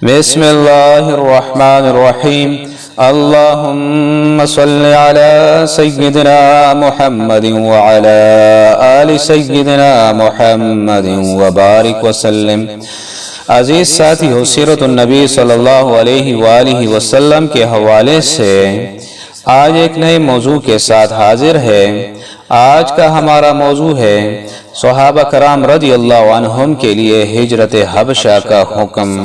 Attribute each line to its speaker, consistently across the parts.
Speaker 1: بسم اللہ الرحمن الرحیم اللہم صل علی سیدنا محمد وعلی آل سیدنا محمد وبارک وسلم۔ عزیز ساتھیو، سیرت النبی صلی اللہ علیہ وآلہ وسلم کے حوالے سے آج ایک نئے موضوع کے ساتھ حاضر ہے۔ آج کا ہمارا موضوع ہے صحابہ کرام رضی اللہ عنہم کے لیے ہجرت حبشہ کا حکم۔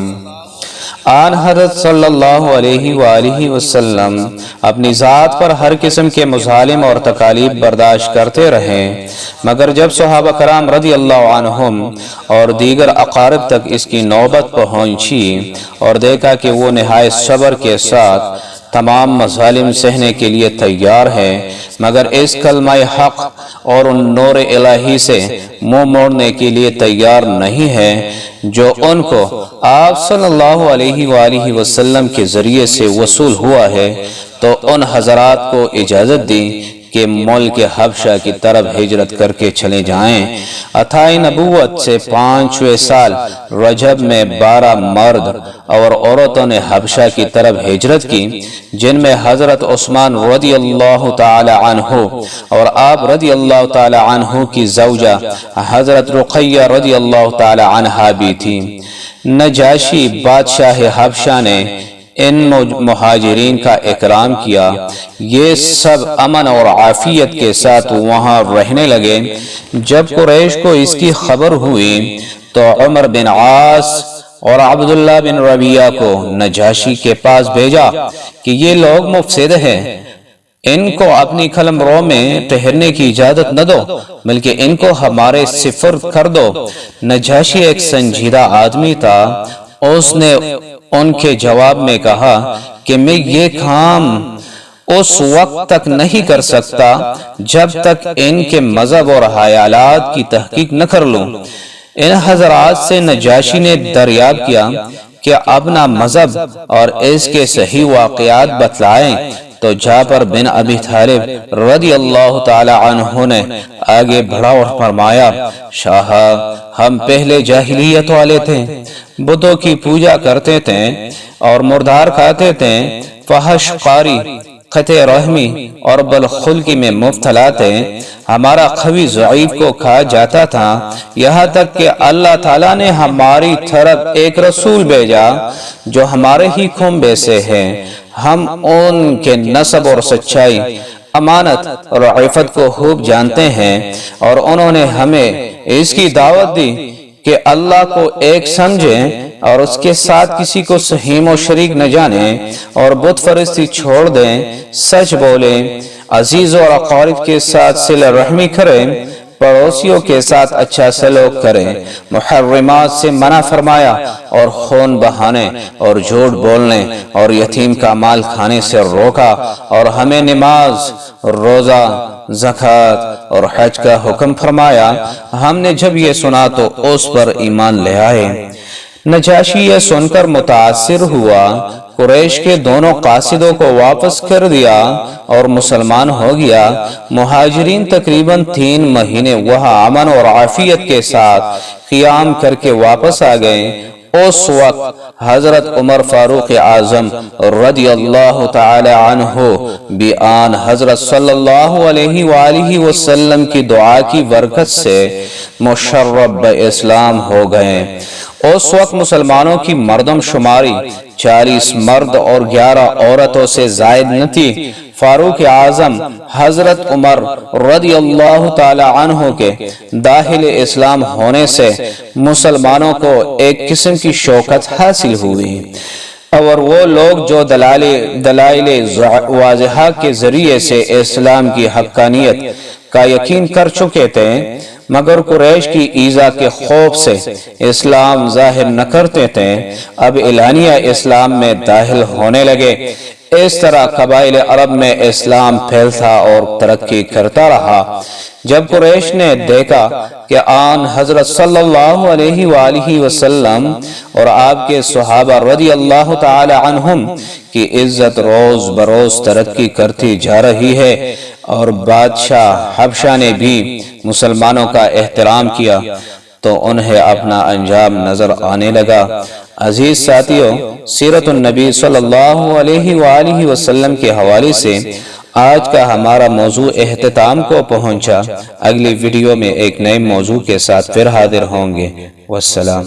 Speaker 1: آن حضرت صلی اللہ علیہ وآلہ وسلم اپنی ذات پر ہر قسم کے مظالم اور تکالیف برداشت کرتے رہے، مگر جب صحابہ کرام رضی اللہ عنہم اور دیگر اقارب تک اس کی نوبت پہنچی اور دیکھا کہ وہ نہایت صبر کے ساتھ تمام مظالم سہنے کے لیے تیار ہیں، مگر اس کلمہ حق اور ان نور الہی سے منہ موڑنے کے لیے تیار نہیں ہے جو ان کو آپ صلی اللہ علیہ وآلہ وسلم کے ذریعے سے وصول ہوا ہے، تو ان حضرات کو اجازت دی کہ ملک حبشہ کی طرف ہجرت کر کے چلے جائیں۔ عطائے نبوت سے 5ویں سال رجب میں 12 مرد اور عورتوں نے حبشہ کی طرف ہجرت کی، جن میں حضرت عثمان رضی اللہ تعالی عنہ اور آپ رضی اللہ تعالی عنہ کی زوجہ حضرت رقیہ رضی اللہ تعالی عنہا بھی تھی۔ نجاشی بادشاہ حبشہ نے ان مہاجرین کا اکرام کیا۔ یہ سب امن اور عافیت کے ساتھ وہاں رہنے لگے۔ جب قریش کو اس کی خبر ہوئی تو عمر بن عاص اور عبداللہ بن ربیعہ کو نجاشی کے پاس بھیجا کہ یہ لوگ مفسد ہیں، ان کو اپنی قلمرو میں ٹھہرنے کی اجازت نہ دو، بلکہ ان کو ہمارے سپرد کر دو۔ نجاشی ایک سنجیدہ آدمی تھا۔ اس نے ان کے جواب میں کہا کہ میں یہ کام اس وقت تک نہیں کر سکتا جب تک ان کے مذہب اور خیالات کی تحقیق نہ کر لوں۔ ان حضرات سے نجاشی نے دریافت کیا کہ اپنا مذہب اور اس کے صحیح واقعات بتلائیں، تو جعفر بن ابی طالب رضی اللہ تعالی عنہ نے آگے بڑھا اور فرمایا، شاہ، ہم پہلے جاہلیت والے تھے، بتوں کی پوجا کرتے تھے اور مردار کھاتے تھے، فحش قاری، قطع رحمی اور بدخلقی میں مبتلا تھے۔ ہمارا خوی ضعیف کو کھا جاتا تھا، یہاں تک کہ اللہ تعالیٰ نے ہماری طرف ایک رسول بھیجا جو ہمارے ہی کنبے سے ہے۔ ہم ان کے نسب اور سچائی، امانت اور عفت کو خوب جانتے ہیں، اور انہوں نے ہمیں اس کی دعوت دی کہ اللہ کو ایک سمجھیں اور اس کے ساتھ کسی کو سہیم و شریک نہ جانیں، اور بت پرستی چھوڑ دیں، سچ بولیں، عزیز اور اقارب کے ساتھ صلہ رحمی کریں، پڑوسیوں کے ساتھ اچھا سلوک کریں، محرمات سے منع فرمایا اور خون بہانے اور جھوٹ بولنے اور یتیم کا مال کھانے سے روکا، اور ہمیں نماز، روزہ، زکوٰۃ اور حج کا حکم فرمایا۔ ہم نے جب یہ سنا تو اس پر ایمان لے آئے۔ نجاشی یہ سن کر متاثر ہوا، قریش کے دونوں قاصدوں کو واپس کر دیا اور مسلمان ہو گیا۔ مہاجرین تقریباً 3 مہینے وہاں امن اور عافیت کے ساتھ قیام کر کے واپس آ گئے۔ اس وقت حضرت عمر فاروق اعظم رضی اللہ تعالی عنہ بھی آن حضرت صلی اللہ علیہ وآلہ وسلم کی دعا کی برکت سے مشرف اسلام ہو گئے۔ اس وقت مسلمانوں کی مردم شماری 40 مرد اور 11 عورتوں سے زائد نہ تھی۔ فاروق اعظم حضرت عمر رضی اللہ تعالی عنہ کے داخل اسلام ہونے سے مسلمانوں کو ایک قسم کی شوکت حاصل ہوئی، اور وہ لوگ جو دلائل واضحہ کے ذریعے سے اسلام کی حقانیت کا یقین کر چکے تھے، مگر قریش کی ایذا کے خوف سے اسلام ظاہر نہ کرتے تھے، اب اعلانیہ اسلام میں داخل ہونے لگے۔ اس طرح قبائل عرب میں اسلام پھیلتا اور ترقی کرتا رہا۔ جب قریش نے دیکھا کہ آن حضرت صلی اللہ علیہ وآلہ وسلم اور آپ کے صحابہ رضی اللہ تعالی عنہم کی عزت روز بروز ترقی کرتی جا رہی ہے، اور بادشاہ حبشہ نے بھی مسلمانوں کا احترام کیا، تو انہیں اپنا انجام نظر آنے لگا۔ عزیز ساتھیوں، سیرت النبی صلی اللہ علیہ وآلہ وسلم کے حوالے سے آج کا ہمارا موضوع اختتام کو پہنچا۔ اگلی ویڈیو میں ایک نئے موضوع کے ساتھ پھر حاضر ہوں گے۔ والسلام۔